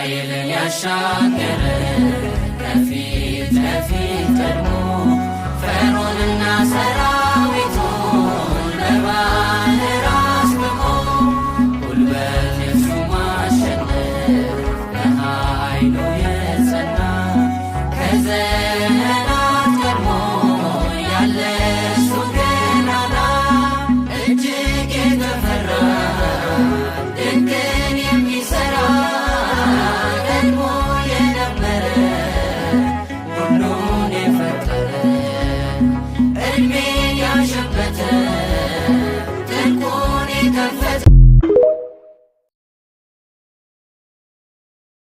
ኃይልን ያሻገረ ከፊት ለፊት ቀድሞ ፈርዖንና ሰራዊቱን በባሕር አስጥሞ ጉልበት የእርሱ ማሸነፍ በኃይሉ የጸና ከዘመናት ቀድሞ ያለ እርሱ ገናና እጅግ የተፈራ ድንቅን የሚሠራ ቀድሞ የነበረ ሁሉን የፈጠረ ዕድሜን ያሸበተ ጥልቁን የከፈተ